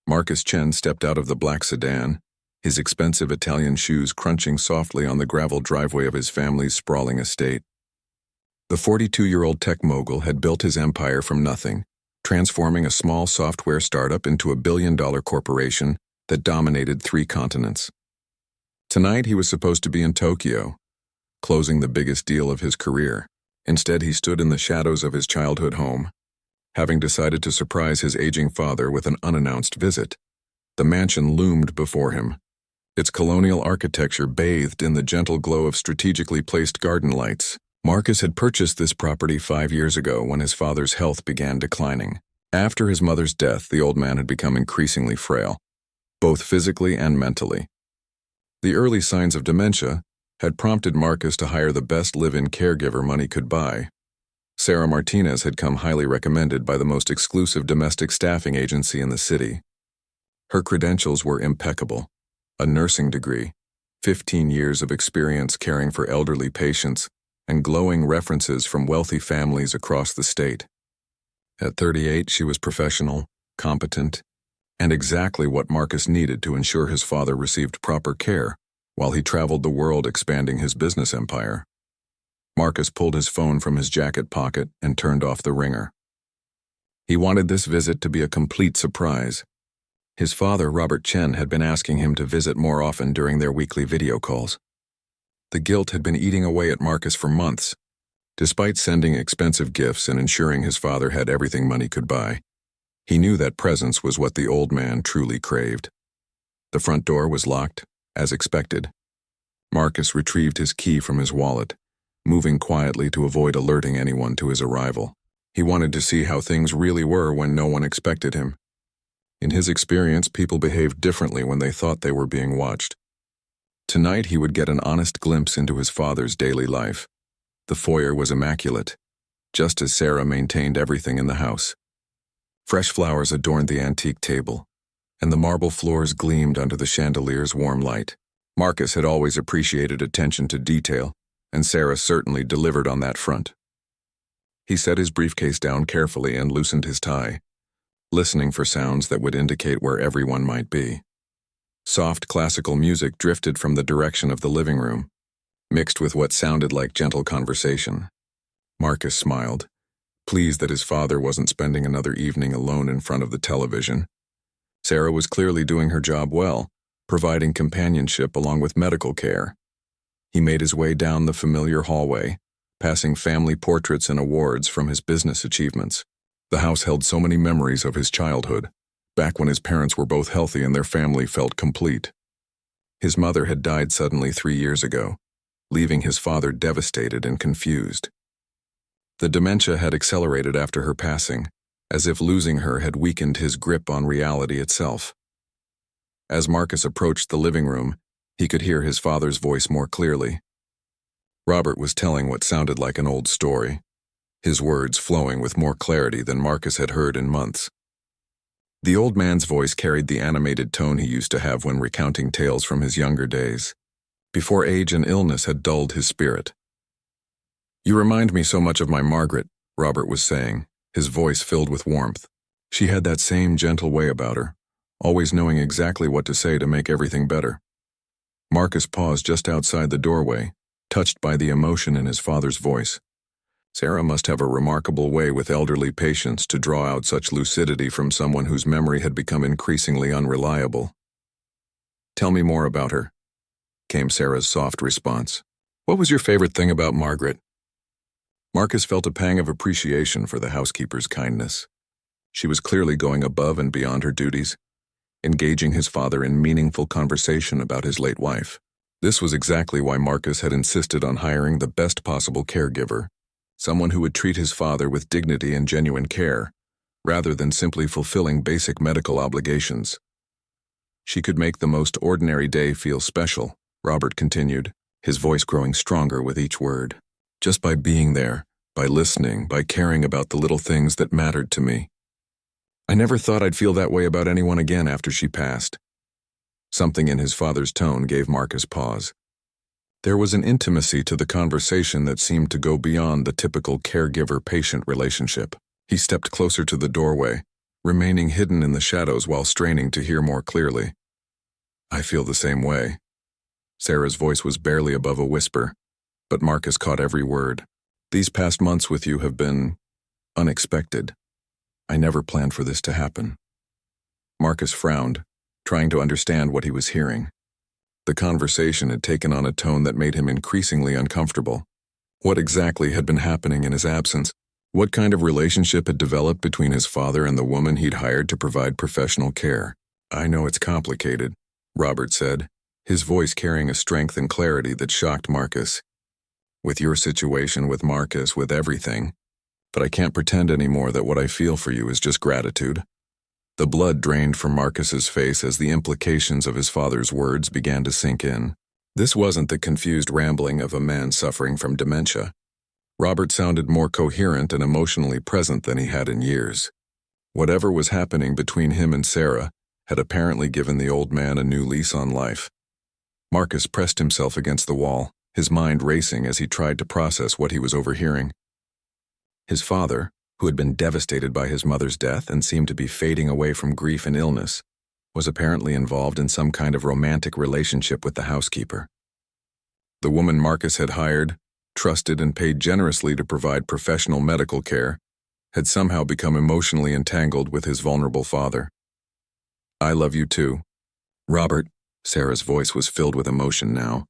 Marcus Chen stepped out of the black sedan, his expensive Italian shoes crunching softly on the gravel driveway of his family's sprawling estate. The 42-year-old tech mogul had built his empire from nothing, transforming a small software startup into a billion-dollar corporation that dominated 3 continents. Tonight he was supposed to be in Tokyo, closing the biggest deal of his career. Instead, he stood in the shadows of his childhood home, having decided to surprise his aging father with an unannounced visit. The mansion loomed before him, its colonial architecture bathed in the gentle glow of strategically placed garden lights. Marcus had purchased this property 5 years ago when his father's health began declining. After his mother's death, the old man had become increasingly frail, both physically and mentally. The early signs of dementia had prompted Marcus to hire the best live-in caregiver money could buy. Sarah Martinez had come highly recommended by the most exclusive domestic staffing agency in the city. Her credentials were impeccable: a nursing degree, 15 years of experience caring for elderly patients, and glowing references from wealthy families across the state. At 38, she was professional, competent, and exactly what Marcus needed to ensure his father received proper care while he traveled the world expanding his business empire. Marcus pulled his phone from his jacket pocket and turned off the ringer. He wanted this visit to be a complete surprise. His father, Robert Chen, had been asking him to visit more often during their weekly video calls. The guilt had been eating away at Marcus for months. Despite sending expensive gifts and ensuring his father had everything money could buy, he knew that presence was what the old man truly craved. The front door was locked, as expected. Marcus retrieved his key from his wallet, moving quietly to avoid alerting anyone to his arrival. He wanted to see how things really were when no one expected him. In his experience, people behaved differently when they thought they were being watched. Tonight he would get an honest glimpse into his father's daily life. The foyer was immaculate, just as Sarah maintained everything in the house. Fresh flowers adorned the antique table, and the marble floors gleamed under the chandelier's warm light. Marcus had always appreciated attention to detail, and Sarah certainly delivered on that front. He set his briefcase down carefully and loosened his tie, listening for sounds that would indicate where everyone might be. Soft classical music drifted from the direction of the living room, mixed with what sounded like gentle conversation. Marcus smiled, pleased that his father wasn't spending another evening alone in front of the television. Sarah was clearly doing her job well, providing companionship along with medical care. He made his way down the familiar hallway, passing family portraits and awards from his business achievements. The house held so many memories of his childhood, back when his parents were both healthy and their family felt complete. His mother had died suddenly 3 years ago, leaving his father devastated and confused. The dementia had accelerated after her passing, as if losing her had weakened his grip on reality itself. As Marcus approached the living room, he could hear his father's voice more clearly. Robert was telling what sounded like an old story, his words flowing with more clarity than Marcus had heard in months. The old man's voice carried the animated tone he used to have when recounting tales from his younger days, before age and illness had dulled his spirit. "You remind me so much of my Margaret," Robert was saying, his voice filled with warmth. She had that same gentle way about her, always knowing exactly what to say to make everything better. Marcus paused just outside the doorway, touched by the emotion in his father's voice. Sarah must have a remarkable way with elderly patients to draw out such lucidity from someone whose memory had become increasingly unreliable. "Tell me more about her," came Sarah's soft response. "What was your favorite thing about Margaret?" Marcus felt a pang of appreciation for the housekeeper's kindness. She was clearly going above and beyond her duties, engaging his father in meaningful conversation about his late wife. This was exactly why Marcus had insisted on hiring the best possible caregiver, someone who would treat his father with dignity and genuine care, rather than simply fulfilling basic medical obligations. "She could make the most ordinary day feel special," Robert continued, his voice growing stronger with each word. "Just by being there, by listening, by caring about the little things that mattered to me. I never thought I'd feel that way about anyone again after she passed." Something in his father's tone gave Marcus pause. There was an intimacy to the conversation that seemed to go beyond the typical caregiver-patient relationship. He stepped closer to the doorway, remaining hidden in the shadows while straining to hear more clearly. "I feel the same way." Sarah's voice was barely above a whisper, but Marcus caught every word. "These past months with you have been unexpected. I never planned for this to happen." Marcus frowned, trying to understand what he was hearing. The conversation had taken on a tone that made him increasingly uncomfortable. What exactly had been happening in his absence? What kind of relationship had developed between his father and the woman he'd hired to provide professional care? "I know it's complicated," Robert said, his voice carrying a strength and clarity that shocked Marcus. "With your situation, with Marcus, with everything. But I can't pretend anymore that what I feel for you is just gratitude." The blood drained from Marcus's face as the implications of his father's words began to sink in. This wasn't the confused rambling of a man suffering from dementia. Robert sounded more coherent and emotionally present than he had in years. Whatever was happening between him and Sarah had apparently given the old man a new lease on life. Marcus pressed himself against the wall, his mind racing as he tried to process what he was overhearing. His father, who had been devastated by his mother's death and seemed to be fading away from grief and illness, was apparently involved in some kind of romantic relationship with the housekeeper. The woman Marcus had hired, trusted and paid generously to provide professional medical care, had somehow become emotionally entangled with his vulnerable father. "I love you too, Robert." Sarah's voice was filled with emotion now,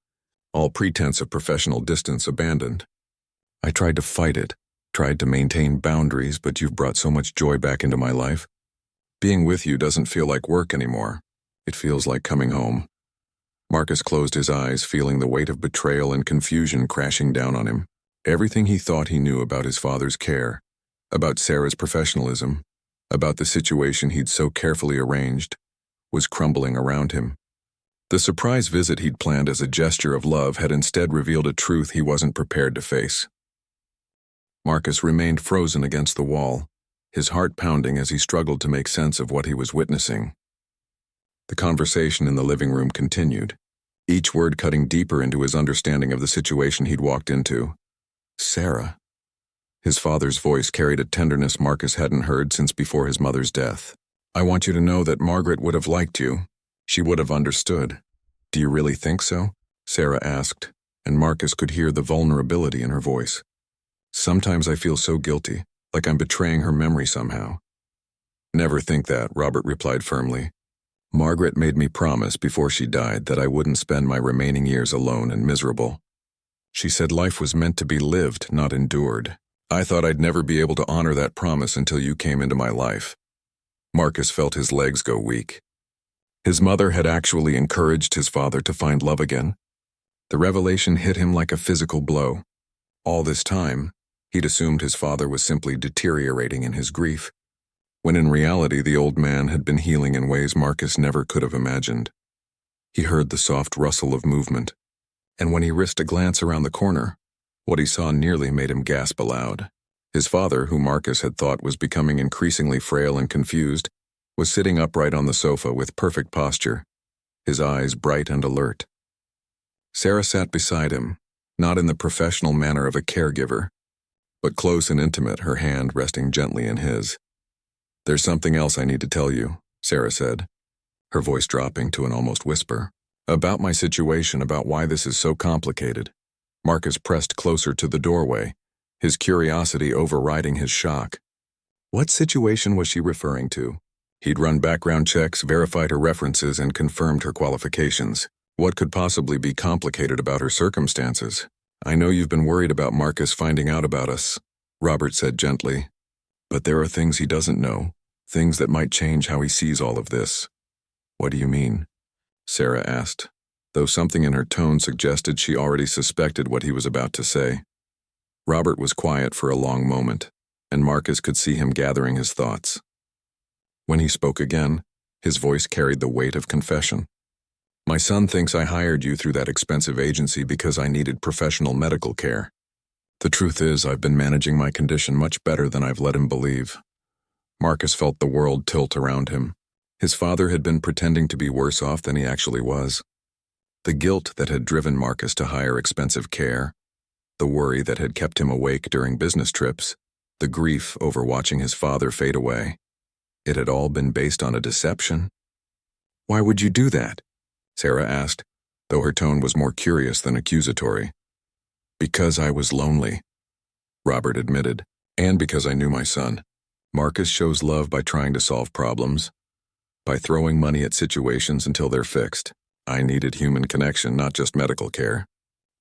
all pretense of professional distance abandoned. "I tried to fight it, tried to maintain boundaries, but you've brought so much joy back into my life. Being with you doesn't feel like work anymore. It feels like coming home." Marcus closed his eyes, feeling the weight of betrayal and confusion crashing down on him. Everything he thought he knew about his father's care, about Sarah's professionalism, about the situation he'd so carefully arranged, was crumbling around him. The surprise visit he'd planned as a gesture of love had instead revealed a truth he wasn't prepared to face. Marcus remained frozen against the wall, his heart pounding as he struggled to make sense of what he was witnessing. The conversation in the living room continued, each word cutting deeper into his understanding of the situation he'd walked into. "Sarah." His father's voice carried a tenderness Marcus hadn't heard since before his mother's death. "I want you to know that Margaret would have liked you. She would have understood." "Do you really think so?" Sarah asked, and Marcus could hear the vulnerability in her voice. "Sometimes I feel so guilty, like I'm betraying her memory somehow." "Never think that," Robert replied firmly. "Margaret made me promise before she died that I wouldn't spend my remaining years alone and miserable. She said life was meant to be lived, not endured. I thought I'd never be able to honor that promise until you came into my life." Marcus felt his legs go weak. His mother had actually encouraged his father to find love again. The revelation hit him like a physical blow. All this time, he'd assumed his father was simply deteriorating in his grief, when in reality the old man had been healing in ways Marcus never could have imagined. He heard the soft rustle of movement, and when he risked a glance around the corner, what he saw nearly made him gasp aloud. His father, who Marcus had thought was becoming increasingly frail and confused, was sitting upright on the sofa with perfect posture, his eyes bright and alert. Sarah sat beside him, not in the professional manner of a caregiver, but close and intimate, her hand resting gently in his. "There's something else I need to tell you," Sarah said, her voice dropping to an almost whisper. "About my situation, about why this is so complicated." Marcus pressed closer to the doorway, his curiosity overriding his shock. What situation was she referring to? He'd run background checks, verified her references, and confirmed her qualifications. What could possibly be complicated about her circumstances? "I know you've been worried about Marcus finding out about us," Robert said gently. "But there are things he doesn't know, things that might change how he sees all of this." "What do you mean?" Sarah asked, though something in her tone suggested she already suspected what he was about to say. Robert was quiet for a long moment, and Marcus could see him gathering his thoughts. When he spoke again, his voice carried the weight of confession. "My son thinks I hired you through that expensive agency because I needed professional medical care. The truth is, I've been managing my condition much better than I've let him believe." Marcus felt the world tilt around him. His father had been pretending to be worse off than he actually was. The guilt that had driven Marcus to hire expensive care, the worry that had kept him awake during business trips, the grief over watching his father fade away. It had all been based on a deception. "Why would you do that?" Sarah asked, though her tone was more curious than accusatory. "Because I was lonely," Robert admitted, "and because I knew my son. Marcus shows love by trying to solve problems, by throwing money at situations until they're fixed. I needed human connection, not just medical care.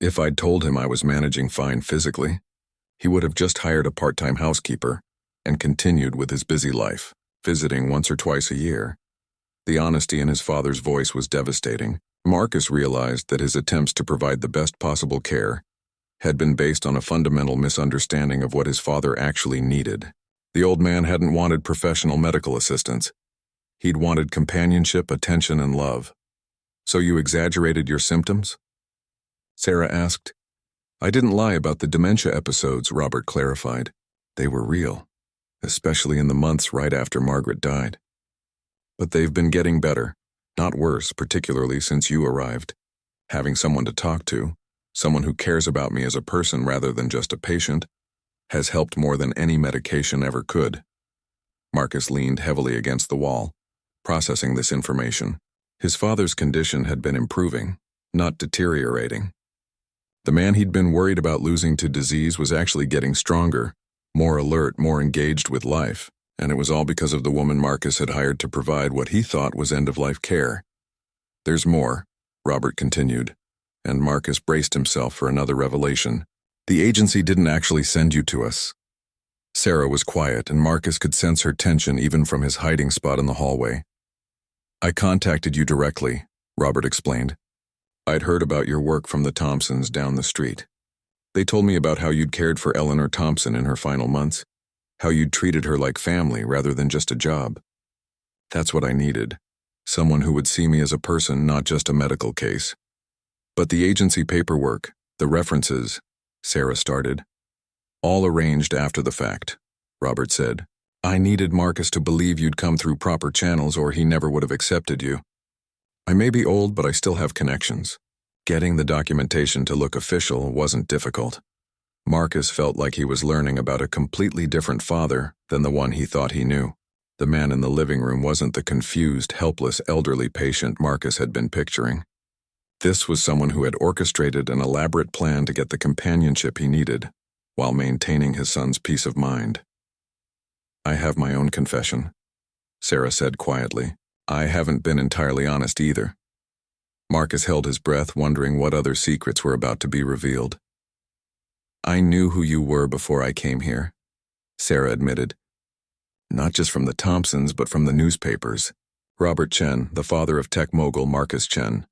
If I'd told him I was managing fine physically, he would have just hired a part-time housekeeper and continued with his busy life, visiting once or twice a year." The honesty in his father's voice was devastating. Marcus realized that his attempts to provide the best possible care had been based on a fundamental misunderstanding of what his father actually needed. The old man hadn't wanted professional medical assistance. He'd wanted companionship, attention, and love. "So you exaggerated your symptoms?" Sarah asked. "I didn't lie about the dementia episodes," Robert clarified. "They were real, especially in the months right after Margaret died. But they've been getting better, not worse, particularly since you arrived. Having someone to talk to, someone who cares about me as a person rather than just a patient, has helped more than any medication ever could." Marcus leaned heavily against the wall, processing this information. His father's condition had been improving, not deteriorating. The man he'd been worried about losing to disease was actually getting stronger, more alert, more engaged with life, and it was all because of the woman Marcus had hired to provide what he thought was end-of-life care. "There's more," Robert continued, and Marcus braced himself for another revelation. "The agency didn't actually send you to us." Sarah was quiet, and Marcus could sense her tension even from his hiding spot in the hallway. "I contacted you directly," Robert explained. "I'd heard about your work from the Thompsons down the street. They told me about how you'd cared for Eleanor Thompson in her final months, how you'd treated her like family rather than just a job. That's what I needed, someone who would see me as a person, not just a medical case." "But the agency paperwork, the references," Sarah started. "All arranged after the fact," Robert said. "I needed Marcus to believe you'd come through proper channels or he never would have accepted you. I may be old, but I still have connections." Getting the documentation to look official wasn't difficult. Marcus felt like he was learning about a completely different father than the one he thought he knew. The man in the living room wasn't the confused, helpless, elderly patient Marcus had been picturing. This was someone who had orchestrated an elaborate plan to get the companionship he needed, while maintaining his son's peace of mind. "I have my own confession," Sarah said quietly. "I haven't been entirely honest either." Marcus held his breath, wondering what other secrets were about to be revealed. "I knew who you were before I came here," Sarah admitted. "Not just from the Thompsons, but from the newspapers. Robert Chen, the father of tech mogul Marcus Chen.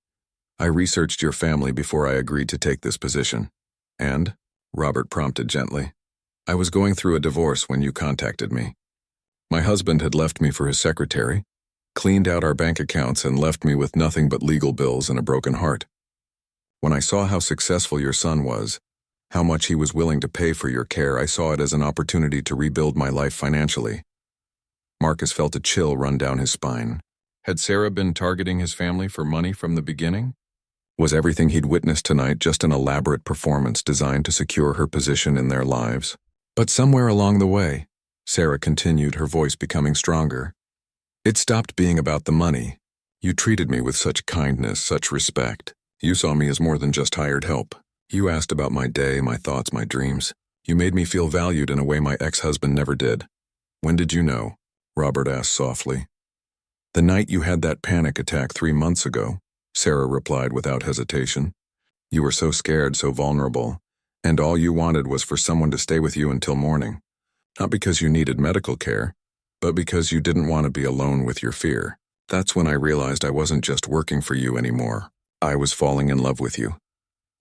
I researched your family before I agreed to take this position. And," Robert prompted gently, "I was going through a divorce when you contacted me. My husband had left me for his secretary, cleaned out our bank accounts, and left me with nothing but legal bills and a broken heart. When I saw how successful your son was, how much he was willing to pay for your care, I saw it as an opportunity to rebuild my life financially." Marcus felt a chill run down his spine. Had Sarah been targeting his family for money from the beginning? Was everything he'd witnessed tonight just an elaborate performance designed to secure her position in their lives? But somewhere along the way, Sarah continued, her voice becoming stronger, "it stopped being about the money. You treated me with such kindness, such respect. You saw me as more than just hired help. You asked about my day, my thoughts, my dreams. You made me feel valued in a way my ex-husband never did." "When did you know?" Robert asked softly. "The night you had that panic attack 3 months ago," Sarah replied without hesitation. "You were so scared, so vulnerable, and all you wanted was for someone to stay with you until morning. Not because you needed medical care, but because you didn't want to be alone with your fear. That's when I realized I wasn't just working for you anymore. I was falling in love with you."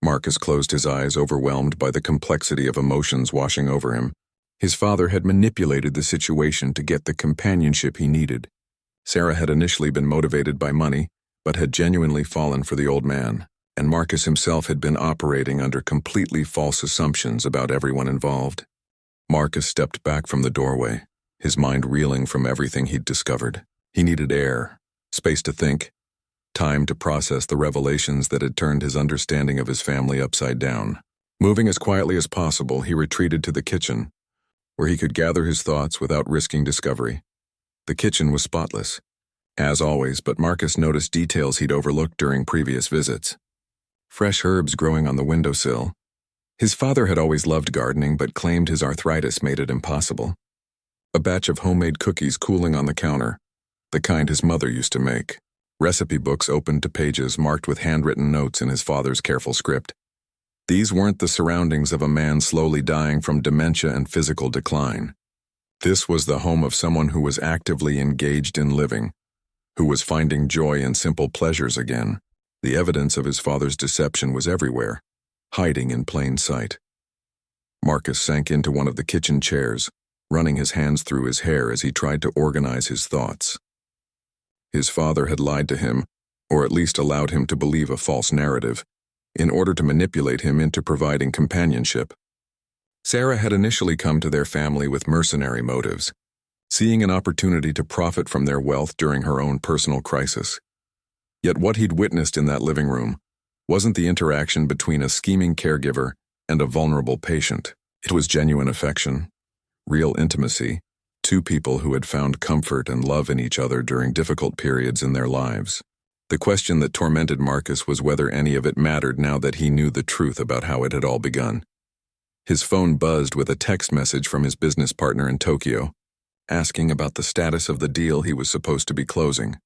Marcus closed his eyes, overwhelmed by the complexity of emotions washing over him. His father had manipulated the situation to get the companionship he needed. Sarah had initially been motivated by money, but had genuinely fallen for the old man, and Marcus himself had been operating under completely false assumptions about everyone involved. Marcus stepped back from the doorway, his mind reeling from everything he'd discovered. He needed air, space to think, time to process the revelations that had turned his understanding of his family upside down. Moving as quietly as possible, he retreated to the kitchen, where he could gather his thoughts without risking discovery. The kitchen was spotless, as always, but Marcus noticed details he'd overlooked during previous visits. Fresh herbs growing on the windowsill. His father had always loved gardening but claimed his arthritis made it impossible. A batch of homemade cookies cooling on the counter, the kind his mother used to make. Recipe books opened to pages marked with handwritten notes in his father's careful script. These weren't the surroundings of a man slowly dying from dementia and physical decline. This was the home of someone who was actively engaged in living, who was finding joy in simple pleasures again. The evidence of his father's deception was everywhere, hiding in plain sight. Marcus sank into one of the kitchen chairs, running his hands through his hair as he tried to organize his thoughts. His father had lied to him, or at least allowed him to believe a false narrative, in order to manipulate him into providing companionship. Sarah had initially come to their family with mercenary motives, seeing an opportunity to profit from their wealth during her own personal crisis. Yet what he'd witnessed in that living room wasn't the interaction between a scheming caregiver and a vulnerable patient. It was genuine affection, real intimacy, two people who had found comfort and love in each other during difficult periods in their lives. The question that tormented Marcus was whether any of it mattered now that he knew the truth about how it had all begun. His phone buzzed with a text message from his business partner in Tokyo, asking about the status of the deal he was supposed to be closing.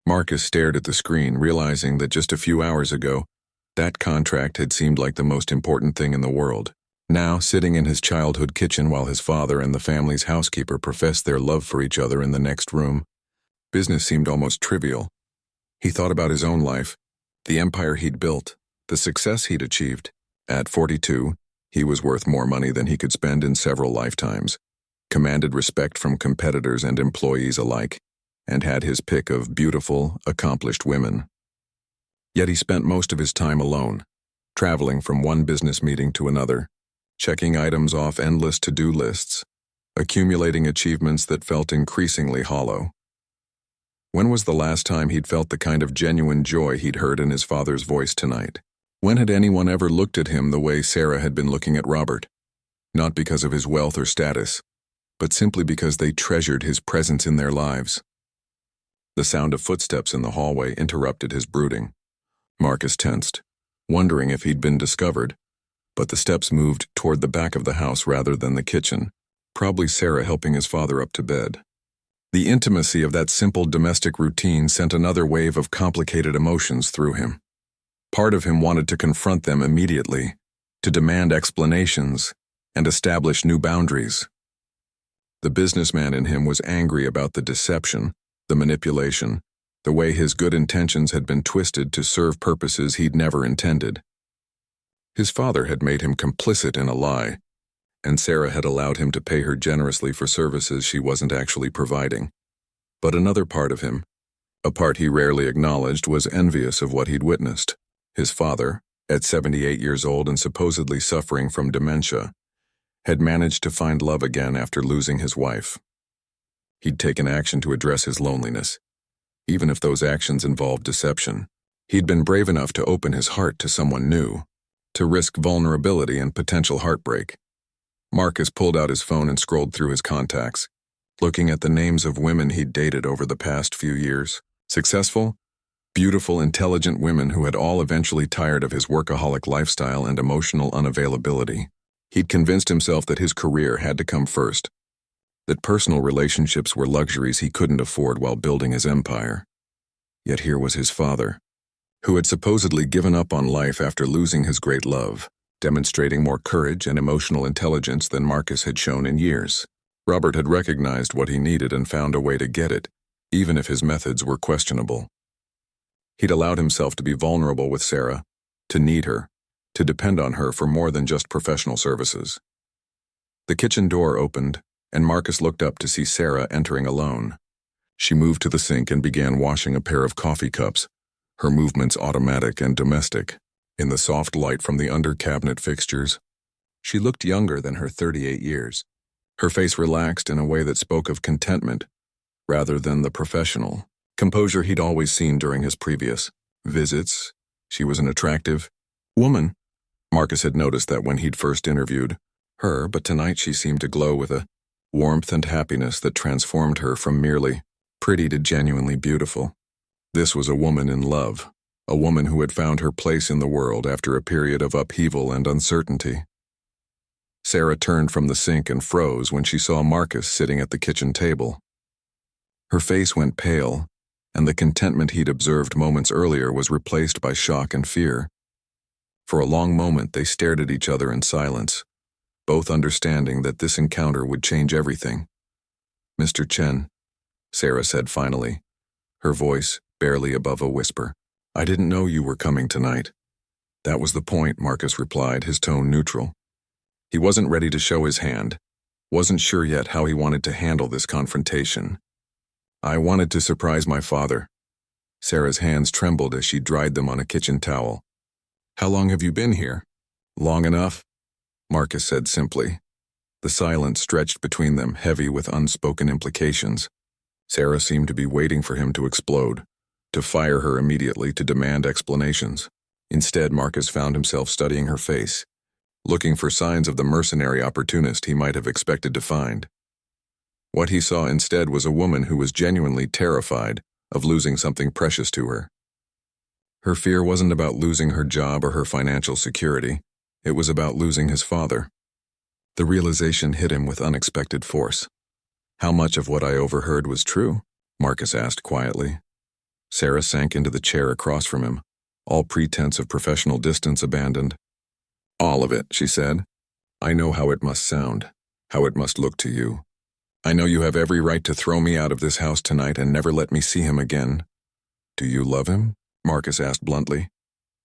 Marcus stared at the screen, realizing that just a few hours ago, that contract had seemed like the most important thing in the world. Now, sitting in his childhood kitchen while his father and the family's housekeeper professed their love for each other in the next room, business seemed almost trivial. He thought about his own life, the empire he'd built, the success he'd achieved. At 42, he was worth more money than he could spend in several lifetimes, commanded respect from competitors and employees alike, and had his pick of beautiful, accomplished women. Yet he spent most of his time alone, traveling from one business meeting to another, checking items off endless to-do lists, accumulating achievements that felt increasingly hollow. When was the last time he'd felt the kind of genuine joy he'd heard in his father's voice tonight? When had anyone ever looked at him the way Sarah had been looking at Robert? Not because of his wealth or status, but simply because they treasured his presence in their lives. The sound of footsteps in the hallway interrupted his brooding. Marcus tensed, wondering if he'd been discovered, but the steps moved toward the back of the house rather than the kitchen, probably Sarah helping his father up to bed. The intimacy of that simple domestic routine sent another wave of complicated emotions through him. Part of him wanted to confront them immediately, to demand explanations, and establish new boundaries. The businessman in him was angry about the deception, the manipulation, the way his good intentions had been twisted to serve purposes he'd never intended. His father had made him complicit in a lie, and Sarah had allowed him to pay her generously for services she wasn't actually providing. But another part of him, a part he rarely acknowledged, was envious of what he'd witnessed. His father, at 78 years old and supposedly suffering from dementia, had managed to find love again after losing his wife. He'd taken action to address his loneliness, even if those actions involved deception. He'd been brave enough to open his heart to someone new, to risk vulnerability and potential heartbreak. Marcus pulled out his phone and scrolled through his contacts, looking at the names of women he'd dated over the past few years. Successful, beautiful, intelligent women who had all eventually tired of his workaholic lifestyle and emotional unavailability. He'd convinced himself that his career had to come first, that personal relationships were luxuries he couldn't afford while building his empire. Yet here was his father, who had supposedly given up on life after losing his great love, demonstrating more courage and emotional intelligence than Marcus had shown in years. Robert had recognized what he needed and found a way to get it, even if his methods were questionable. He'd allowed himself to be vulnerable with Sarah, to need her, to depend on her for more than just professional services. The kitchen door opened, and Marcus looked up to see Sarah entering alone. She moved to the sink and began washing a pair of coffee cups, her movements automatic and domestic. In the soft light from the under-cabinet fixtures, she looked younger than her 38 years. Her face relaxed in a way that spoke of contentment, rather than the professional composure he'd always seen during his previous visits. She was an attractive woman. Marcus had noticed that when he'd first interviewed her, but tonight she seemed to glow with a warmth and happiness that transformed her from merely pretty to genuinely beautiful. This was a woman in love, a woman who had found her place in the world after a period of upheaval and uncertainty. Sarah turned from the sink and froze when she saw Marcus sitting at the kitchen table. Her face went pale, and the contentment he'd observed moments earlier was replaced by shock and fear. For a long moment they stared at each other in silence, both understanding that this encounter would change everything. "Mr. Chen," Sarah said finally, her voice barely above a whisper. "I didn't know you were coming tonight." "That was the point," Marcus replied, his tone neutral. He wasn't ready to show his hand, wasn't sure yet how he wanted to handle this confrontation. "I wanted to surprise my father." Sarah's hands trembled as she dried them on a kitchen towel. "How long have you been here?" "Long enough," Marcus said simply. The silence stretched between them, heavy with unspoken implications. Sarah seemed to be waiting for him to explode, to fire her immediately, to demand explanations. Instead, Marcus found himself studying her face, looking for signs of the mercenary opportunist he might have expected to find. What he saw instead was a woman who was genuinely terrified of losing something precious to her. Her fear wasn't about losing her job or her financial security. It was about losing his father. The realization hit him with unexpected force. "How much of what I overheard was true?" Marcus asked quietly. Sarah sank into the chair across from him, all pretense of professional distance abandoned. "All of it," she said. "I know how it must sound, how it must look to you. I know you have every right to throw me out of this house tonight and never let me see him again." "Do you love him?" Marcus asked bluntly.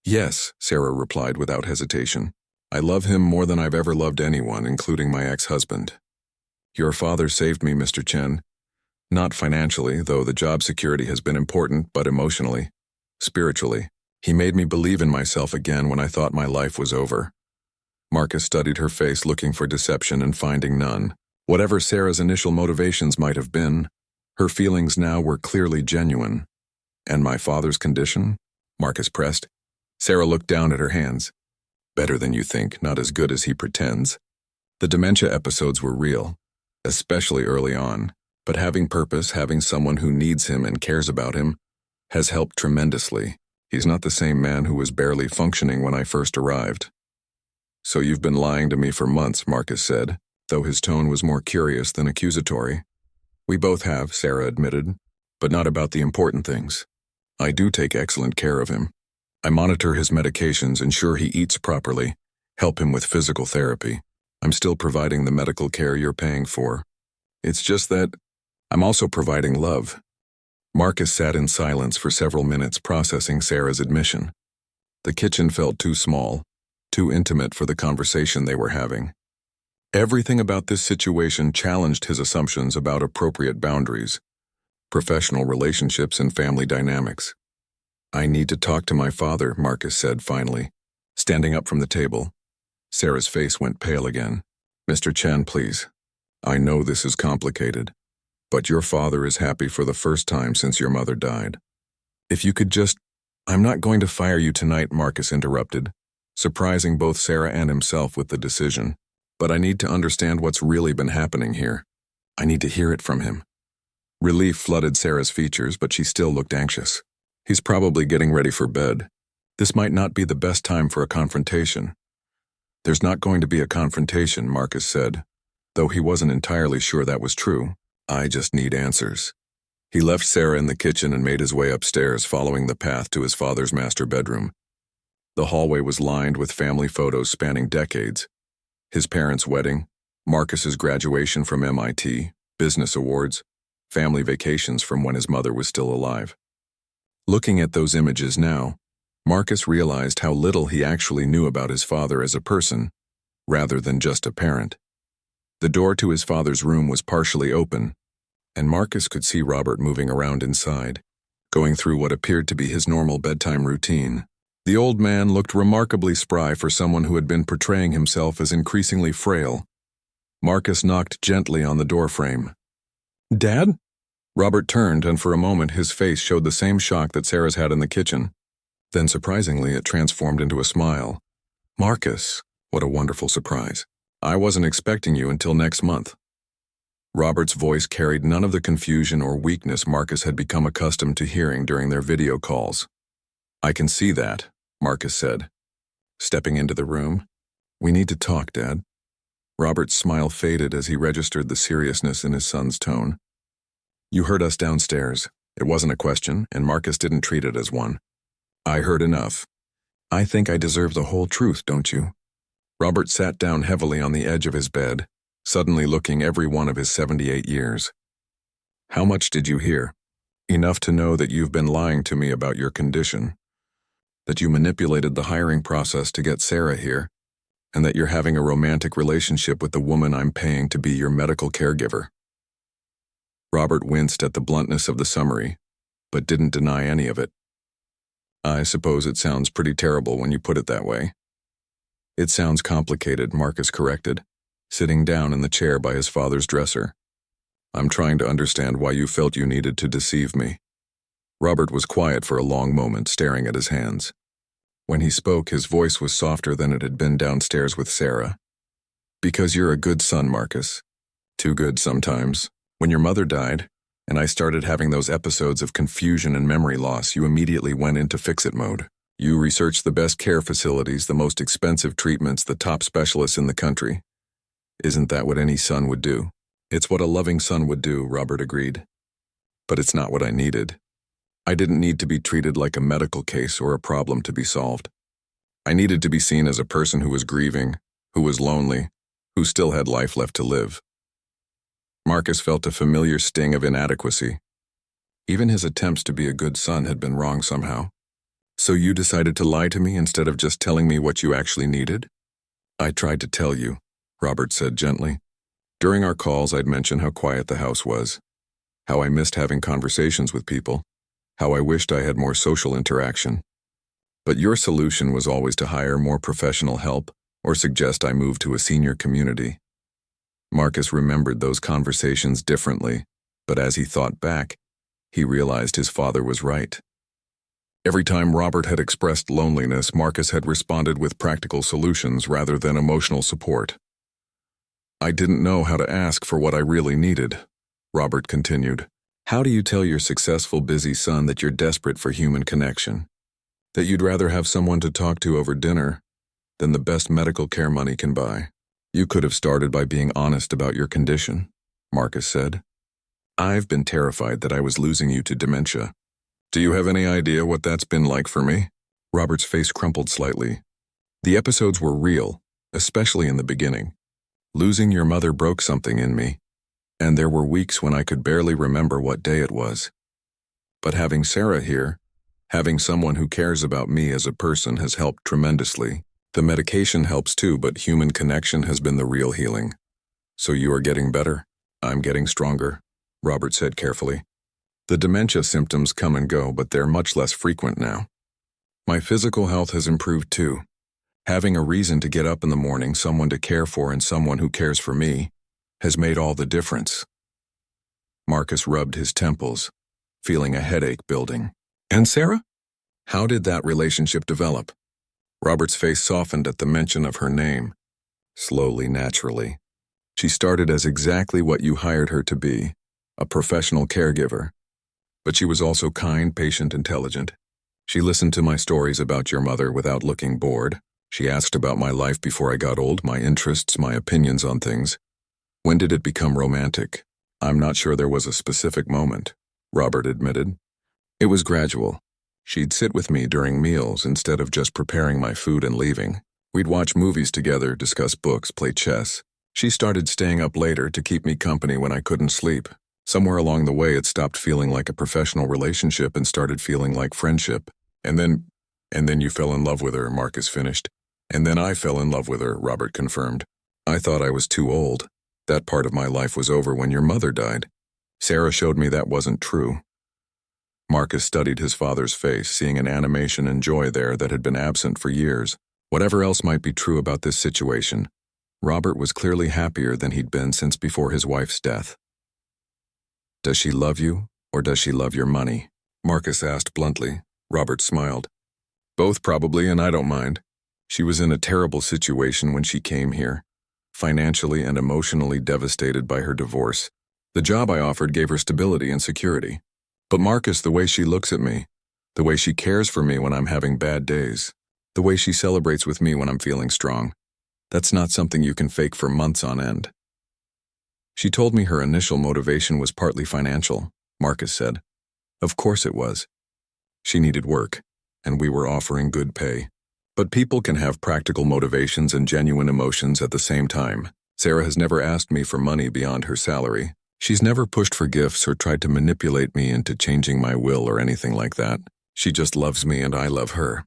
"Yes," Sarah replied without hesitation. "I love him more than I've ever loved anyone, including my ex-husband. Your father saved me, Mr. Chen. Not financially, though the job security has been important, but emotionally, spiritually. He made me believe in myself again when I thought my life was over." Marcus studied her face, looking for deception and finding none. Whatever Sarah's initial motivations might have been, her feelings now were clearly genuine. "And my father's condition?" Marcus pressed. Sarah looked down at her hands. "Better than you think, not as good as he pretends." The dementia episodes were real, especially early on, but having purpose, having someone who needs him and cares about him, has helped tremendously. He's not the same man who was barely functioning when I first arrived. "So you've been lying to me for months," Marcus said, though his tone was more curious than accusatory. "We both have," Sarah admitted, "but not about the important things. I do take excellent care of him. I monitor his medications, ensure he eats properly, help him with physical therapy. I'm still providing the medical care you're paying for. It's just that I'm also providing love." Marcus sat in silence for several minutes, processing Sarah's admission. The kitchen felt too small, too intimate for the conversation they were having. Everything about this situation challenged his assumptions about appropriate boundaries, professional relationships, and family dynamics. "I need to talk to my father," Marcus said finally, standing up from the table. Sarah's face went pale again. "Mr. Chen, please. I know this is complicated, but your father is happy for the first time since your mother died. If you could just—" "I'm not going to fire you tonight," Marcus interrupted, surprising both Sarah and himself with the decision. "But I need to understand what's really been happening here. I need to hear it from him." Relief flooded Sarah's features, but she still looked anxious. "He's probably getting ready for bed. This might not be the best time for a confrontation." "There's not going to be a confrontation," Marcus said, though he wasn't entirely sure that was true. "I just need answers." He left Sarah in the kitchen and made his way upstairs, following the path to his father's master bedroom. The hallway was lined with family photos spanning decades. His parents' wedding, Marcus's graduation from MIT, business awards, family vacations from when his mother was still alive. Looking at those images now, Marcus realized how little he actually knew about his father as a person, rather than just a parent. The door to his father's room was partially open, and Marcus could see Robert moving around inside, going through what appeared to be his normal bedtime routine. The old man looked remarkably spry for someone who had been portraying himself as increasingly frail. Marcus knocked gently on the doorframe. "Dad?" Robert turned, and for a moment his face showed the same shock that Sarah's had in the kitchen. Then, surprisingly, it transformed into a smile. "Marcus, what a wonderful surprise. I wasn't expecting you until next month." Robert's voice carried none of the confusion or weakness Marcus had become accustomed to hearing during their video calls. "I can see that," Marcus said, stepping into the room. "We need to talk, Dad." Robert's smile faded as he registered the seriousness in his son's tone. "You heard us downstairs. It wasn't a question, and Marcus didn't treat it as one. I heard enough. I think I deserve the whole truth, don't you?" Robert sat down heavily on the edge of his bed, suddenly looking every one of his 78 years. "How much did you hear?" "Enough to know that you've been lying to me about your condition, that you manipulated the hiring process to get Sarah here, and that you're having a romantic relationship with the woman I'm paying to be your medical caregiver." Robert winced at the bluntness of the summary, but didn't deny any of it. "I suppose it sounds pretty terrible when you put it that way." "It sounds complicated," Marcus corrected, sitting down in the chair by his father's dresser. "I'm trying to understand why you felt you needed to deceive me." Robert was quiet for a long moment, staring at his hands. When he spoke, his voice was softer than it had been downstairs with Sarah. "Because you're a good son, Marcus. Too good sometimes. When your mother died, and I started having those episodes of confusion and memory loss, you immediately went into fix-it mode. You researched the best care facilities, the most expensive treatments, the top specialists in the country. Isn't that what any son would do?" "It's what a loving son would do," Robert agreed. "But it's not what I needed. I didn't need to be treated like a medical case or a problem to be solved. I needed to be seen as a person who was grieving, who was lonely, who still had life left to live." Marcus felt a familiar sting of inadequacy. Even his attempts to be a good son had been wrong somehow. "So you decided to lie to me instead of just telling me what you actually needed?" "I tried to tell you," Robert said gently. "During our calls, I'd mentioned how quiet the house was, how I missed having conversations with people, how I wished I had more social interaction. But your solution was always to hire more professional help or suggest I move to a senior community." Marcus remembered those conversations differently, but as he thought back, he realized his father was right. Every time Robert had expressed loneliness, Marcus had responded with practical solutions rather than emotional support. "I didn't know how to ask for what I really needed," Robert continued. "How do you tell your successful, busy son that you're desperate for human connection? That you'd rather have someone to talk to over dinner than the best medical care money can buy?" "You could have started by being honest about your condition," Marcus said. "I've been terrified that I was losing you to dementia. Do you have any idea what that's been like for me?" Robert's face crumpled slightly. "The episodes were real, especially in the beginning. Losing your mother broke something in me, and there were weeks when I could barely remember what day it was. But having Sarah here, having someone who cares about me as a person, has helped tremendously. The medication helps too, but human connection has been the real healing." "So you are getting better?" "I'm getting stronger," Robert said carefully. "The dementia symptoms come and go, but they're much less frequent now. My physical health has improved too. Having a reason to get up in the morning, someone to care for, and someone who cares for me has made all the difference." Marcus rubbed his temples, feeling a headache building. "And Sarah? How did that relationship develop?" Robert's face softened at the mention of her name. "Slowly, naturally. She started as exactly what you hired her to be, a professional caregiver. But she was also kind, patient, intelligent. She listened to my stories about your mother without looking bored. She asked about my life before I got old, my interests, my opinions on things. When did it become romantic? I'm not sure there was a specific moment," Robert admitted. "It was gradual. She'd sit with me during meals instead of just preparing my food and leaving. We'd watch movies together, discuss books, play chess. She started staying up later to keep me company when I couldn't sleep. Somewhere along the way, it stopped feeling like a professional relationship and started feeling like friendship. And then you fell in love with her," Marcus finished. "And then I fell in love with her," Robert confirmed. "I thought I was too old. That part of my life was over when your mother died. Sarah showed me that wasn't true." Marcus studied his father's face, seeing an animation and joy there that had been absent for years. Whatever else might be true about this situation, Robert was clearly happier than he'd been since before his wife's death. "Does she love you, or does she love your money?" Marcus asked bluntly. Robert smiled. "Both probably, and I don't mind. She was in a terrible situation when she came here, financially and emotionally devastated by her divorce. The job I offered gave her stability and security. But Marcus, the way she looks at me, the way she cares for me when I'm having bad days, the way she celebrates with me when I'm feeling strong, that's not something you can fake for months on end. She told me her initial motivation was partly financial, Marcus said. Of course it was. She needed work, and we were offering good pay. But people can have practical motivations and genuine emotions at the same time. Sarah has never asked me for money beyond her salary. She's never pushed for gifts or tried to manipulate me into changing my will or anything like that. She just loves me and I love her.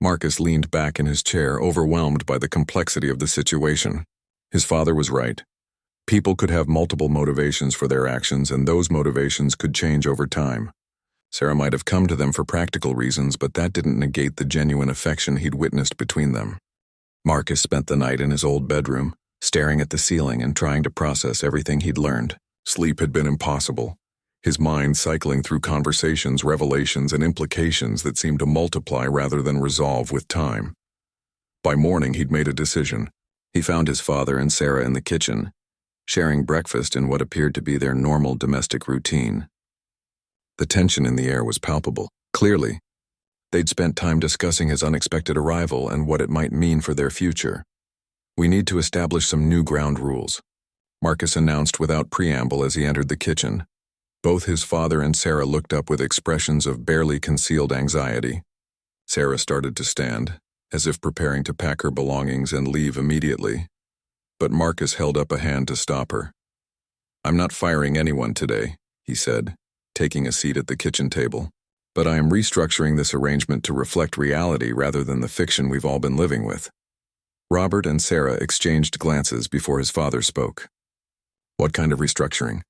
Marcus leaned back in his chair, overwhelmed by the complexity of the situation. His father was right. People could have multiple motivations for their actions, and those motivations could change over time. Sarah might have come to them for practical reasons, but that didn't negate the genuine affection he'd witnessed between them. Marcus spent the night in his old bedroom, staring at the ceiling and trying to process everything he'd learned. Sleep had been impossible, his mind cycling through conversations, revelations, and implications that seemed to multiply rather than resolve with time. By morning, he'd made a decision. He found his father and Sarah in the kitchen, sharing breakfast in what appeared to be their normal domestic routine. The tension in the air was palpable. Clearly, they'd spent time discussing his unexpected arrival and what it might mean for their future. "We need to establish some new ground rules," Marcus announced without preamble as he entered the kitchen. Both his father and Sarah looked up with expressions of barely concealed anxiety. Sarah started to stand, as if preparing to pack her belongings and leave immediately. But Marcus held up a hand to stop her. "I'm not firing anyone today," he said, taking a seat at the kitchen table. "But I am restructuring this arrangement to reflect reality rather than the fiction we've all been living with." Robert and Sarah exchanged glances before his father spoke. "What kind of restructuring?"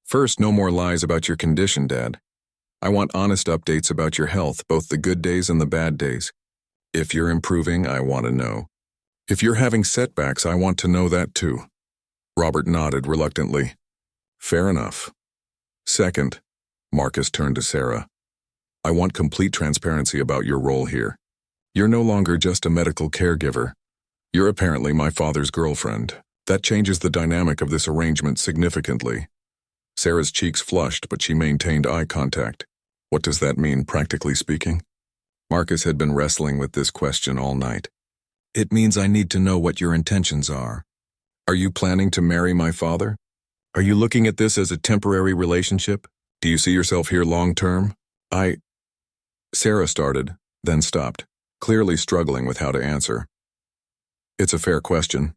"First, no more lies about your condition, Dad. I want honest updates about your health, both the good days and the bad days. If you're improving, I want to know. If you're having setbacks, I want to know that too." Robert nodded reluctantly. "Fair enough." "Second," Marcus turned to Sarah, "I want complete transparency about your role here. You're no longer just a medical caregiver. You're apparently my father's girlfriend. That changes the dynamic of this arrangement significantly." Sarah's cheeks flushed, but she maintained eye contact. "What does that mean, practically speaking?" Marcus had been wrestling with this question all night. "It means I need to know what your intentions are. Are you planning to marry my father? Are you looking at this as a temporary relationship? Do you see yourself here long-term?" Sarah started, then stopped, clearly struggling with how to answer. "It's a fair question,"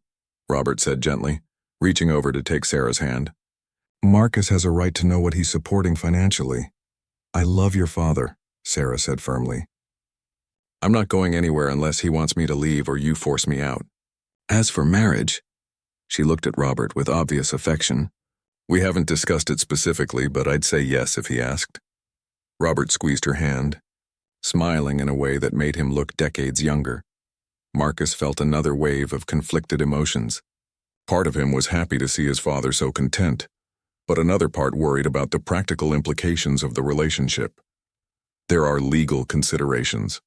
Robert said gently, reaching over to take Sarah's hand. "Marcus has a right to know what he's supporting financially." "I love your father," Sarah said firmly. "I'm not going anywhere unless he wants me to leave or you force me out. As for marriage," she looked at Robert with obvious affection. "We haven't discussed it specifically, but I'd say yes if he asked." Robert squeezed her hand, smiling in a way that made him look decades younger. Marcus felt another wave of conflicted emotions. Part of him was happy to see his father so content, but another part worried about the practical implications of the relationship. "There are legal considerations,"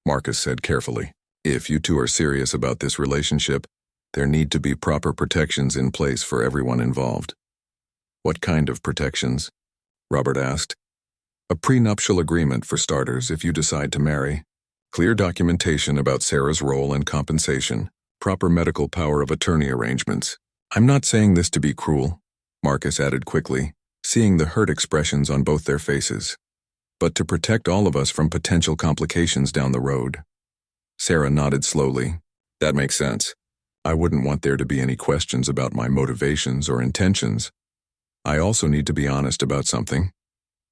Marcus said carefully. "If you two are serious about this relationship, there need to be proper protections in place for everyone involved." "What kind of protections?" Robert asked. "A prenuptial agreement for starters if you decide to marry. Clear documentation about Sarah's role and compensation. Proper medical power of attorney arrangements. I'm not saying this to be cruel," Marcus added quickly, seeing the hurt expressions on both their faces, "but to protect all of us from potential complications down the road." Sarah nodded slowly. "That makes sense. I wouldn't want there to be any questions about my motivations or intentions. I also need to be honest about something,"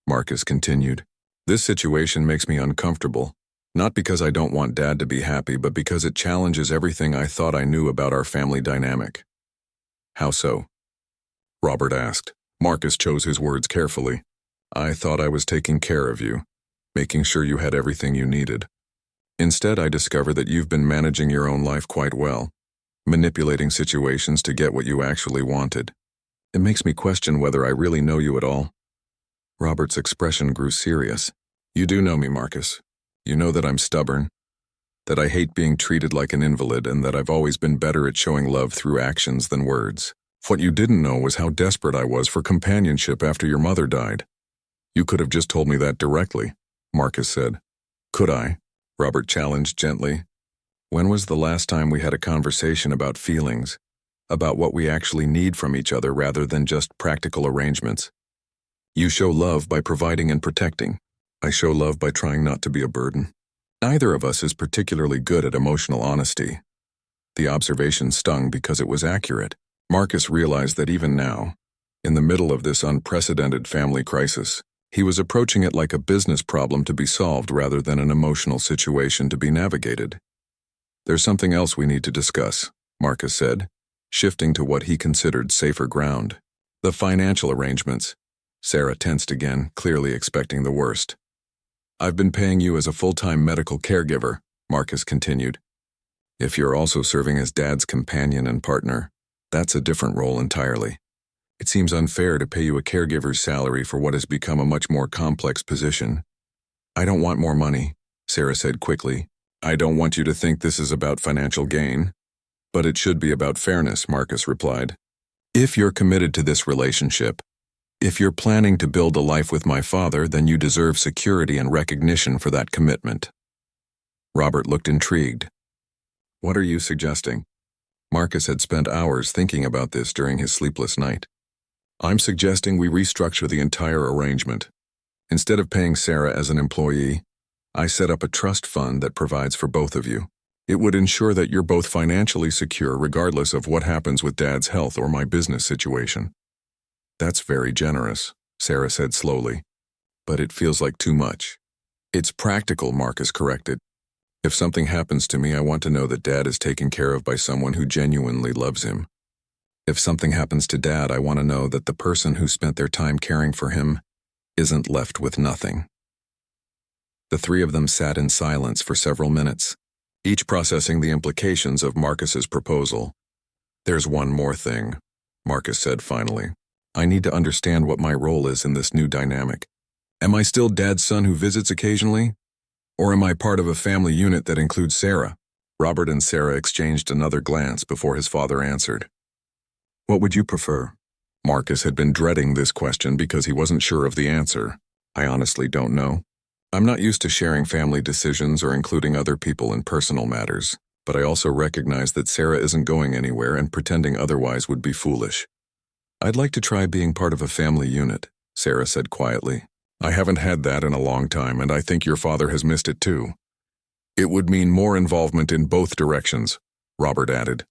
Marcus continued. "This situation makes me uncomfortable, not because I don't want Dad to be happy, but because it challenges everything I thought I knew about our family dynamic." "How so?" Robert asked. Marcus chose his words carefully. "I thought I was taking care of you, making sure you had everything you needed. Instead, I discover that you've been managing your own life quite well, manipulating situations to get what you actually wanted. It makes me question whether I really know you at all." Robert's expression grew serious. "You do know me, Marcus. You know that I'm stubborn, that I hate being treated like an invalid, and that I've always been better at showing love through actions than words. What you didn't know was how desperate I was for companionship after your mother died. You could have just told me that directly, Marcus said. Could I? Robert challenged gently. When was the last time we had a conversation about feelings, about what we actually need from each other rather than just practical arrangements? You show love by providing and protecting. I show love by trying not to be a burden. Neither of us is particularly good at emotional honesty. The observation stung because it was accurate. Marcus realized that even now, in the middle of this unprecedented family crisis, he was approaching it like a business problem to be solved rather than an emotional situation to be navigated. There's something else we need to discuss, Marcus said, shifting to what he considered safer ground. The financial arrangements. Sarah tensed again, clearly expecting the worst. I've been paying you as a full-time medical caregiver, Marcus continued. If you're also serving as Dad's companion and partner, that's a different role entirely. It seems unfair to pay you a caregiver's salary for what has become a much more complex position. I don't want more money, Sarah said quickly. I don't want you to think this is about financial gain. But it should be about fairness, Marcus replied. If you're committed to this relationship, if you're planning to build a life with my father, then you deserve security and recognition for that commitment. Robert looked intrigued. What are you suggesting? Marcus had spent hours thinking about this during his sleepless night. I'm suggesting we restructure the entire arrangement. Instead of paying Sarah as an employee, I set up a trust fund that provides for both of you. It would ensure that you're both financially secure regardless of what happens with Dad's health or my business situation. That's very generous, Sarah said slowly. But it feels like too much. It's practical, Marcus corrected. If something happens to me, I want to know that Dad is taken care of by someone who genuinely loves him. If something happens to Dad, I want to know that the person who spent their time caring for him isn't left with nothing. The three of them sat in silence for several minutes, each processing the implications of Marcus's proposal. There's one more thing, Marcus said finally. I need to understand what my role is in this new dynamic. Am I still Dad's son who visits occasionally? Or am I part of a family unit that includes Sarah? Robert and Sarah exchanged another glance before his father answered. What would you prefer? Marcus had been dreading this question because he wasn't sure of the answer. I honestly don't know. I'm not used to sharing family decisions or including other people in personal matters, but I also recognize that Sarah isn't going anywhere and pretending otherwise would be foolish. I'd like to try being part of a family unit, Sarah said quietly. I haven't had that in a long time, and I think your father has missed it too. It would mean more involvement in both directions, Robert added.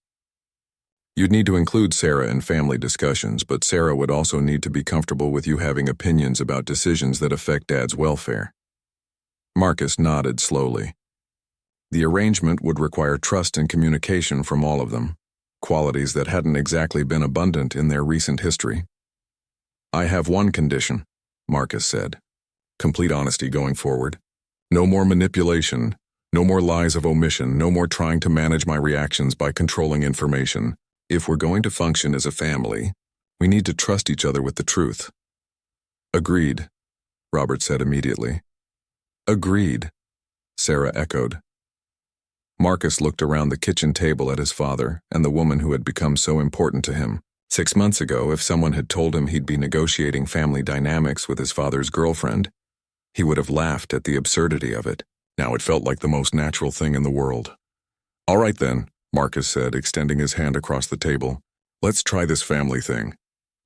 You'd need to include Sarah in family discussions, but Sarah would also need to be comfortable with you having opinions about decisions that affect Dad's welfare. Marcus nodded slowly. The arrangement would require trust and communication from all of them, qualities that hadn't exactly been abundant in their recent history. I have one condition, Marcus said. Complete honesty going forward. No more manipulation, no more lies of omission, no more trying to manage my reactions by controlling information. If we're going to function as a family, we need to trust each other with the truth. Agreed, Robert said immediately. Agreed, Sarah echoed. Marcus looked around the kitchen table at his father and the woman who had become so important to him. 6 months ago, if someone had told him he'd be negotiating family dynamics with his father's girlfriend, he would have laughed at the absurdity of it. Now it felt like the most natural thing in the world. All right then, Marcus said, extending his hand across the table. Let's try this family thing.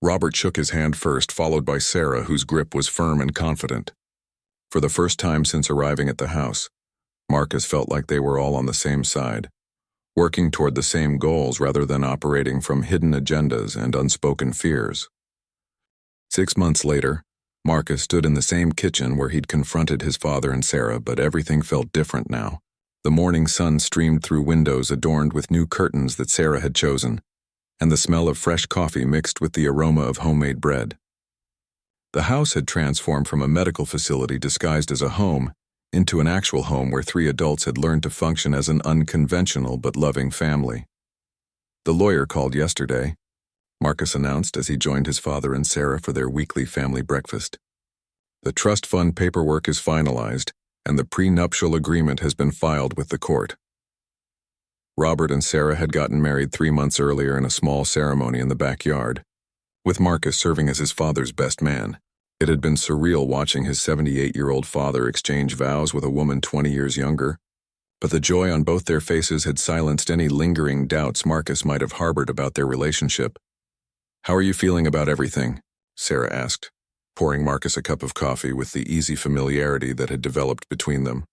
Robert shook his hand first, followed by Sarah, whose grip was firm and confident. For the first time since arriving at the house, Marcus felt like they were all on the same side, working toward the same goals rather than operating from hidden agendas and unspoken fears. 6 months later, Marcus stood in the same kitchen where he'd confronted his father and Sarah, but everything felt different now. The morning sun streamed through windows adorned with new curtains that Sarah had chosen, and the smell of fresh coffee mixed with the aroma of homemade bread. The house had transformed from a medical facility disguised as a home into an actual home where 3 adults had learned to function as an unconventional but loving family. The lawyer called yesterday, Marcus announced as he joined his father and Sarah for their weekly family breakfast. The trust fund paperwork is finalized, and the prenuptial agreement has been filed with the court. Robert and Sarah had gotten married 3 months earlier in a small ceremony in the backyard, with Marcus serving as his father's best man. It had been surreal watching his 78-year-old father exchange vows with a woman 20 years younger, but the joy on both their faces had silenced any lingering doubts Marcus might have harbored about their relationship. "How are you feeling about everything?" Sarah asked, pouring Marcus a cup of coffee with the easy familiarity that had developed between them.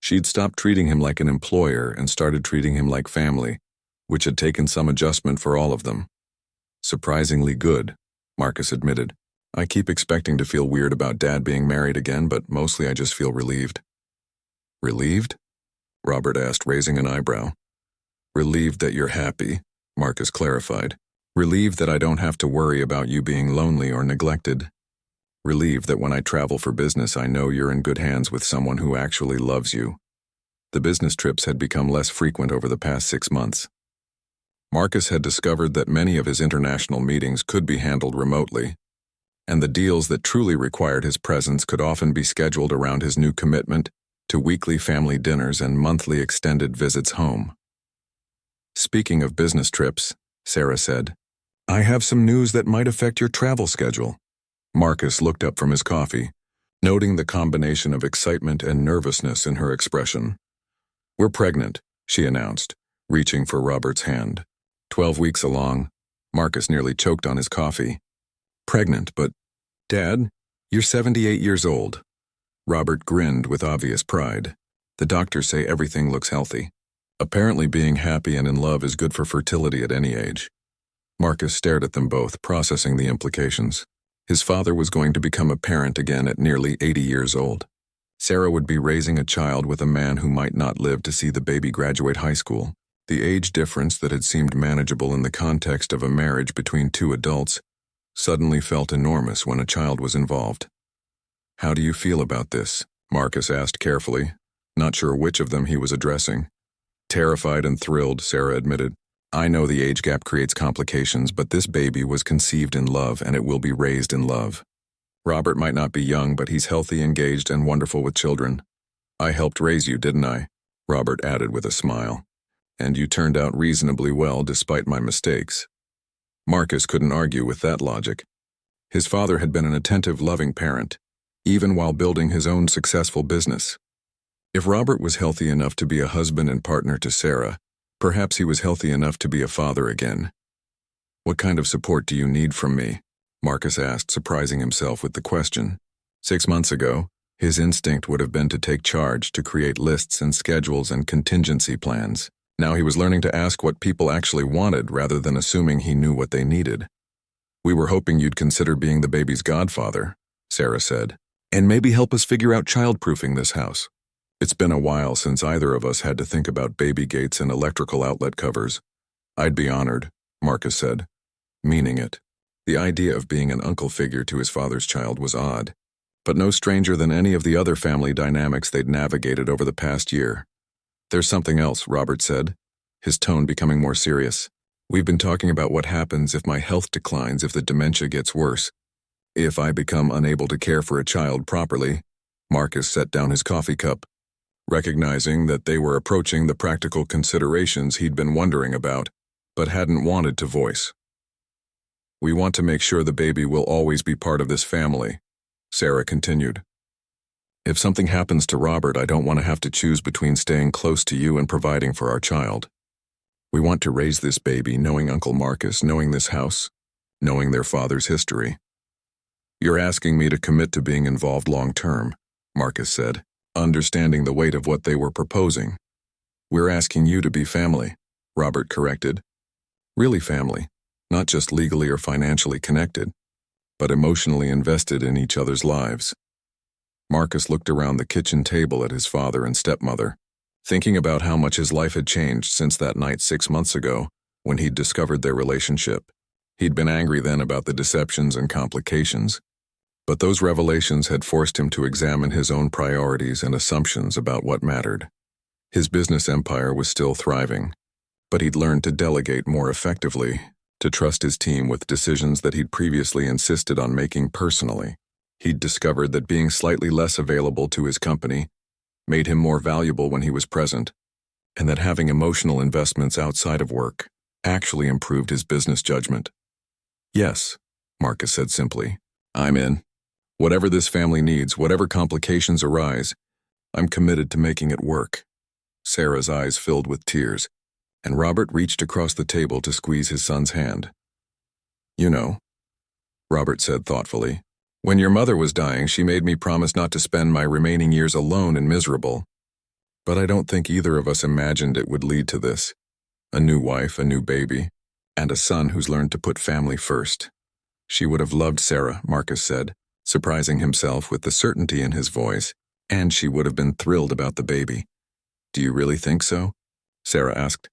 She'd stopped treating him like an employer and started treating him like family, which had taken some adjustment for all of them. "Surprisingly good," Marcus admitted. "I keep expecting to feel weird about Dad being married again, but mostly I just feel relieved." "Relieved?" Robert asked, raising an eyebrow. "Relieved that you're happy," Marcus clarified. "Relieved that I don't have to worry about you being lonely or neglected. Relieved that when I travel for business I know you're in good hands with someone who actually loves you." The business trips had become less frequent over the past 6 months. Marcus had discovered that many of his international meetings could be handled remotely, and the deals that truly required his presence could often be scheduled around his new commitment to weekly family dinners and monthly extended visits home. "Speaking of business trips," Sarah said, "I have some news that might affect your travel schedule." Marcus looked up from his coffee, noting the combination of excitement and nervousness in her expression. "We're pregnant," she announced, reaching for Robert's hand. 12 weeks along, Marcus nearly choked on his coffee. "Pregnant, but, Dad, you're 78 years old." Robert grinned with obvious pride. "The doctors say everything looks healthy." Apparently being happy and in love is good for fertility at any age. Marcus stared at them both, processing the implications. His father was going to become a parent again at nearly 80 years old. Sarah would be raising a child with a man who might not live to see the baby graduate high school. The age difference that had seemed manageable in the context of a marriage between two adults suddenly felt enormous when a child was involved. "How do you feel about this?" Marcus asked carefully, not sure which of them he was addressing. "Terrified and thrilled," Sarah admitted. "I know the age gap creates complications, but this baby was conceived in love and it will be raised in love. Robert might not be young, but he's healthy, engaged, and wonderful with children. I helped raise you, didn't I?" Robert added with a smile. "And you turned out reasonably well despite my mistakes." Marcus couldn't argue with that logic. His father had been an attentive, loving parent, even while building his own successful business. If Robert was healthy enough to be a husband and partner to Sarah, perhaps he was healthy enough to be a father again. "What kind of support do you need from me?" Marcus asked, surprising himself with the question. 6 months ago, his instinct would have been to take charge, to create lists and schedules and contingency plans. Now he was learning to ask what people actually wanted rather than assuming he knew what they needed. "We were hoping you'd consider being the baby's godfather," Sarah said, "and maybe help us figure out child-proofing this house. It's been a while since either of us had to think about baby gates and electrical outlet covers." "I'd be honored," Marcus said, meaning it. The idea of being an uncle figure to his father's child was odd, but no stranger than any of the other family dynamics they'd navigated over the past year. "There's something else," Robert said, his tone becoming more serious. "We've been talking about what happens if my health declines, if the dementia gets worse. If I become unable to care for a child properly." Marcus set down his coffee cup, recognizing that they were approaching the practical considerations he'd been wondering about, but hadn't wanted to voice. "We want to make sure the baby will always be part of this family," Sarah continued. "If something happens to Robert, I don't want to have to choose between staying close to you and providing for our child. We want to raise this baby knowing Uncle Marcus, knowing this house, knowing their father's history." "You're asking me to commit to being involved long-term," Marcus said, understanding the weight of what they were proposing. "We're asking you to be family," Robert corrected. "Really family, not just legally or financially connected, but emotionally invested in each other's lives." Marcus looked around the kitchen table at his father and stepmother, thinking about how much his life had changed since that night 6 months ago when he'd discovered their relationship. He'd been angry then about the deceptions and complications, but those revelations had forced him to examine his own priorities and assumptions about what mattered. His business empire was still thriving, but he'd learned to delegate more effectively, to trust his team with decisions that he'd previously insisted on making personally. He'd discovered that being slightly less available to his company made him more valuable when he was present, and that having emotional investments outside of work actually improved his business judgment. "Yes," Marcus said simply. "I'm in. Whatever this family needs, whatever complications arise, I'm committed to making it work." Sarah's eyes filled with tears, and Robert reached across the table to squeeze his son's hand. "You know," Robert said thoughtfully, "when your mother was dying, she made me promise not to spend my remaining years alone and miserable. But I don't think either of us imagined it would lead to this. A new wife, a new baby, and a son who's learned to put family first." "She would have loved Sarah," Marcus said, surprising himself with the certainty in his voice, "and she would have been thrilled about the baby." "Do you really think so?" Sarah asked.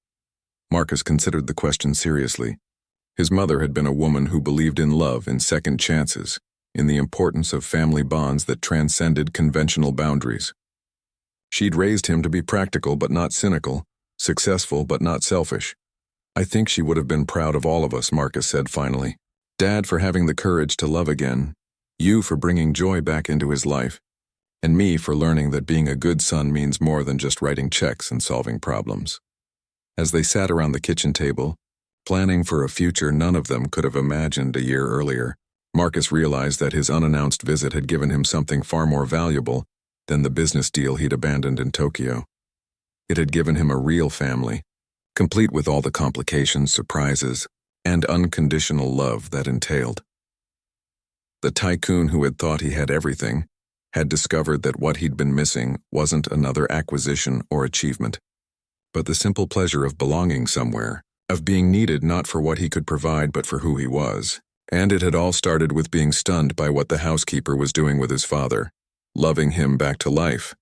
Marcus considered the question seriously. His mother had been a woman who believed in love, in second chances, in the importance of family bonds that transcended conventional boundaries. She'd raised him to be practical but not cynical, successful but not selfish. "I think she would have been proud of all of us," Marcus said finally. "Dad for having the courage to love again, you for bringing joy back into his life, and me for learning that being a good son means more than just writing checks and solving problems." As they sat around the kitchen table, planning for a future none of them could have imagined a year earlier, Marcus realized that his unannounced visit had given him something far more valuable than the business deal he'd abandoned in Tokyo. It had given him a real family, complete with all the complications, surprises, and unconditional love that entailed. The tycoon who had thought he had everything had discovered that what he'd been missing wasn't another acquisition or achievement, but the simple pleasure of belonging somewhere, of being needed not for what he could provide but for who he was. And it had all started with being stunned by what the housekeeper was doing with his father, loving him back to life,